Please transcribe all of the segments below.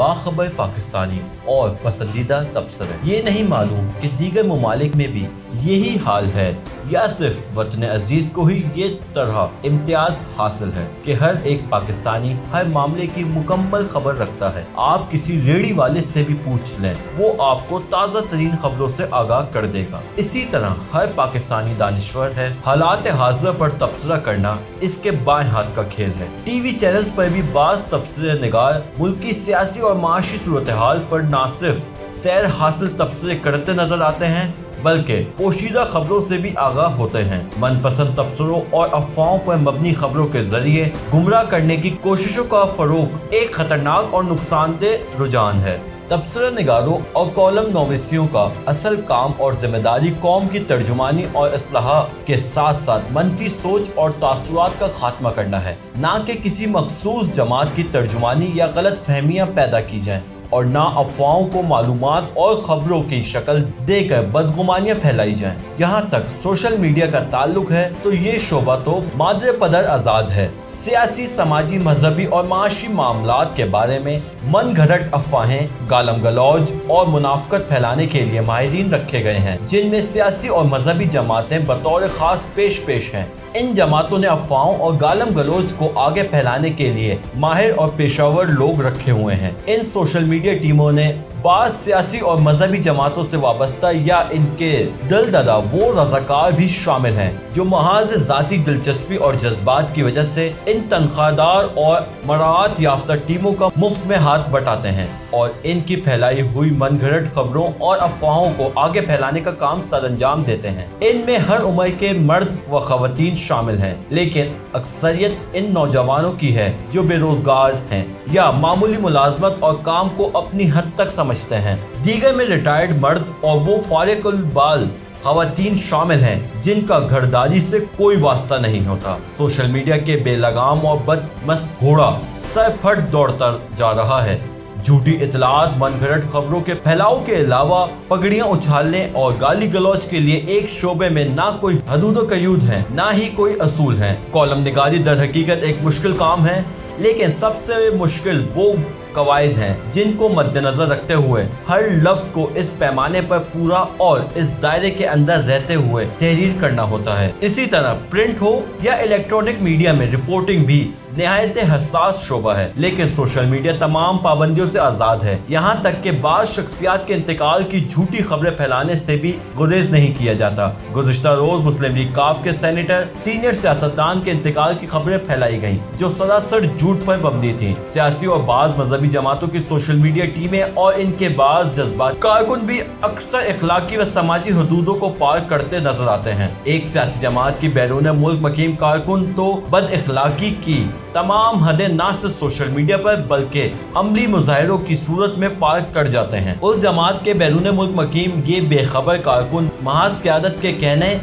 बाखबर पाकिस्तानी और पसंदीदा तबसरे। ये नहीं मालूम कि दीगर ममालिक में भी यही हाल है या सिर्फ वतन अजीज को ही ये तरह इम्तियाज हासिल है कि हर एक पाकिस्तानी हर मामले की मुकम्मल खबर रखता है। आप किसी रेडी वाले से भी पूछ लें, वो आपको ताज़ा तरीन खबरों से आगाह कर देगा। इसी तरह हर पाकिस्तानी दानिश्वर है। हालात हाज़िर पर तबसरा करना इसके बाएं हाथ का खेल है। टीवी चैनल्स पर भी बाज़ तबसरे निगार मुल्की सियासी और माशी सूरत हाल पर न सिर्फ सैर हासिल तबसरे करते नजर आते हैं बल्कि पोशीदा खबरों से भी आगाह होते हैं। मनपसंद तबसरों और अफवाहों पर मबनी खबरों के जरिए गुमराह करने की कोशिशों का फरोग एक खतरनाक और नुकसानदेह रुझान है। तबसरा निगारों और कॉलम नवीसियों का असल काम और जिम्मेदारी कौम की तर्जुमानी और इस्लाह के साथ साथ मनफी सोच और तासुरात का खात्मा करना है, ना कि किसी मखसूस जमात की तर्जुमानी या गलत फहमियाँ पैदा की जाएं और ना अफवाहों को मालूमात और खबरों की शक्ल देकर बदगुमानियां फैलाई जाएं। यहाँ तक सोशल मीडिया का ताल्लुक है तो ये शोबा तो मादरे पदर आज़ाद है। सियासी, समाजी, मजहबी और माशी मामलात के बारे में मन घड़त अफवाहें, गालम गलौज और मुनाफकत फैलाने के लिए माहिरीन रखे गए हैं, जिनमें सियासी और मजहबी जमातें बतौर खास पेश हैं। इन जमातों ने अफवाहों और गालम गलोच को आगे फैलाने के लिए माहिर और पेशावर लोग रखे हुए हैं। इन सोशल मीडिया टीमों ने बाज़ सियासी और मजहबी जमातों से वाबस्ता या इनके दलददा वो रज़ाकार भी शामिल हैं जो महाज ज़ाती दिलचस्पी और जज्बात की वजह से इन तनख्वाहदार और मराआत याफ्ता टीमों का मुफ्त में हाथ बटाते हैं और इनकी फैलाई हुई मनगढ़ंत खबरों और अफवाहों को आगे फैलाने का काम सरअंजाम देते हैं। इनमें हर उम्र के मर्द व खवातीन शामिल हैं, लेकिन अक्सरियत इन नौजवानों की है जो बेरोजगार हैं या मामूली मुलाजमत और काम को अपनी हद तक समझते हैं। दीगर में रिटायर्ड मर्द और वो फारिकुल बाल खवातीन शामिल हैं जिनका घरदारी से कोई वास्ता नहीं होता। सोशल मीडिया के बेलगाम और बदमस्त घोड़ा सर फट दौड़ता जा रहा है। झूठी इतलात, मनगढ़ंत खबरों के फैलाव के अलावा पगड़ियां उछालने और गाली गलौज के लिए एक शोबे में ना कोई हदूद कयूद है, ना ही कोई असूल है। कॉलम निगारी दर हकीकत एक मुश्किल काम है, लेकिन सबसे मुश्किल वो कवायद हैं जिनको मद्देनजर रखते हुए हर लफ्ज को इस पैमाने पर पूरा और इस दायरे के अंदर रहते हुए तहरीर करना होता है। इसी तरह प्रिंट हो या इलेक्ट्रॉनिक मीडिया में रिपोर्टिंग भी निहायत हसास शोबा है, लेकिन सोशल मीडिया तमाम पाबंदियों से आज़ाद है। यहाँ तक कि बाज़ शख्सियात के इंतकाल की झूठी खबरें फैलाने से भी गुरेज नहीं किया जाता। गुज़िश्ता रोज मुस्लिम लीग काफ के सेनेटर सीनियर सियासतदान के इंतकाल की खबरें फैलाई गईं जो सरासर झूठ पर मबनी थी। सियासी और बाज़ मजहबी जमातों की सोशल मीडिया टीमें और इनके बाज़ जज्बात कारकुन भी अक्सर इखलाकी व समाजी हदूदों को पार करते नजर आते हैं। एक सियासी जमात की बैरून मुल्क मकीम कारकुन तो बद इखलाकी की तमाम हदें न सिर्फ सोशल मीडिया पर बल्कि अमली मुजाहिरों की सूरत में पार कर जाते हैं। उस जमात के बैरून मुल्क मकीम ये बेखबर कारकुन महाज क़यादत के कहने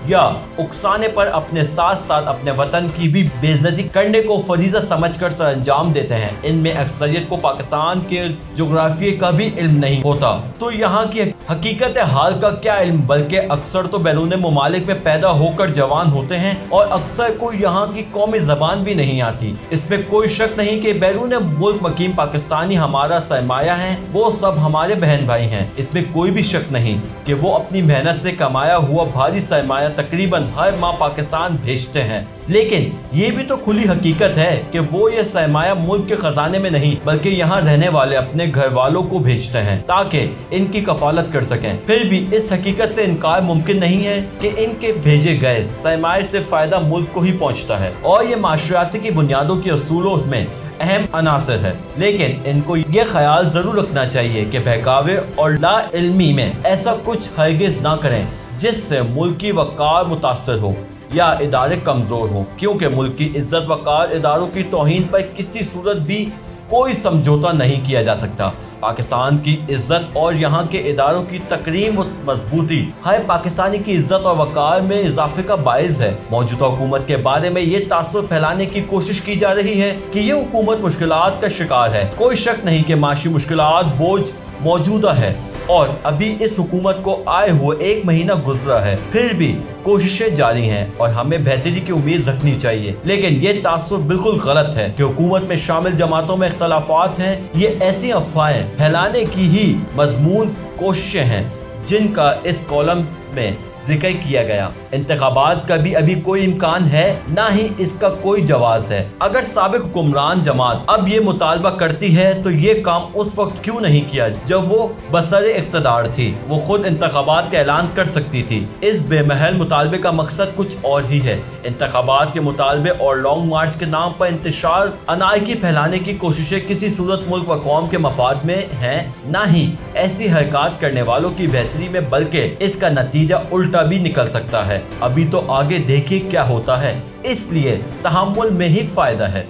या उकसाने पर अपने साथ साथ अपने वतन की भी बेइज्जती करने को फरीज़ा समझकर सरअंजाम देते हैं। इनमें अक्सरियत को पाकिस्तान के जोग्राफिये का भी इल्म नहीं होता तो यहाँ की हकीकत हाल का क्या इल्म, बल्कि अक्सर तो बैरून ममालिक में पैदा होकर जवान होते हैं और अक्सर को यहाँ की कौमी ज़बान भी नहीं आती। इसमें कोई शक नहीं कि बैरून मुल्क मकीम पाकिस्तानी हमारा सरमाया है, वो सब हमारे बहन भाई हैं। इसमें कोई भी शक नहीं कि वो अपनी मेहनत से कमाया हुआ भारी सरमाया तकरीबन हर माह पाकिस्तान भेजते हैं, लेकिन ये भी तो खुली हकीकत है कि वो ये सरमाया मुल्क के खजाने में नहीं बल्कि यहाँ रहने वाले अपने घर वालों को भेजते हैं ताकि इनकी कफालत कर सकें। फिर भी इस हकीकत से इनकार मुमकिन नहीं है कि इनके भेजे गए सरमाए से फायदा मुल्क को ही पहुँचता है और ये माशराती की बुनियादों के असूलों में अहम अनासर है। लेकिन इनको ये ख्याल जरूर रखना चाहिए कि बहकावे और ला इल्मी में ऐसा कुछ हरगिज ना करें जिससे मुल्की वक़ार मुतासर हो या इदारे कमज़ोर हो, क्योंकि मुल्क की इज्जत वक़ार इदारों की तौहीन पर किसी सूरत भी कोई समझौता नहीं किया जा सकता। पाकिस्तान की इज्जत और यहाँ के इदारों की तकरीम व मजबूती हर पाकिस्तानी की इज्जत और वक़ार में इजाफे का बाइस है। मौजूदा हुकूमत के बारे में ये तासुर फैलाने की कोशिश की जा रही है कि ये हुकूमत मुश्किलात का शिकार है। कोई शक नहीं कि माशी मुश्किलात बोझ मौजूदा है, और अभी इस हुकूमत को आए हुए 1 महीना गुजरा है, फिर भी कोशिशें जारी हैं और हमें बेहतरी की उम्मीद रखनी चाहिए। लेकिन ये तासुर बिल्कुल गलत है कि हुकूमत में शामिल जमातों में इख्तलाफात हैं। ये ऐसी अफवाहें फैलाने की ही मजमून कोशिशें हैं जिनका इस कॉलम में जिक्र किया गया। इंतखाबात का भी अभी कोई इम्कान है, ना ही इसका कोई जवाज है। अगर साबिक हुक्मरान जमात अब ये मुतालबा करती है तो ये काम उस वक्त क्यों नहीं किया जब वो बसरे इख्तदार थी? वो खुद इंतखाबात का ऐलान कर सकती थी। इस बेमहल मुतालबे का मकसद कुछ और ही है। इंतखाबात के मुतालबे और लॉन्ग मार्च के नाम पर इंतशार अनायकी फैलाने की कोशिशें किसी सूरत मुल्क व कौम के मफाद में हैं, ना ही ऐसी हरकत करने वालों की बेहतरी में, बल्कि इसका नतीजा उल्टा भी निकल सकता है। अभी तो आगे देखिए क्या होता है, इसलिए तहम्मुल में ही फायदा है।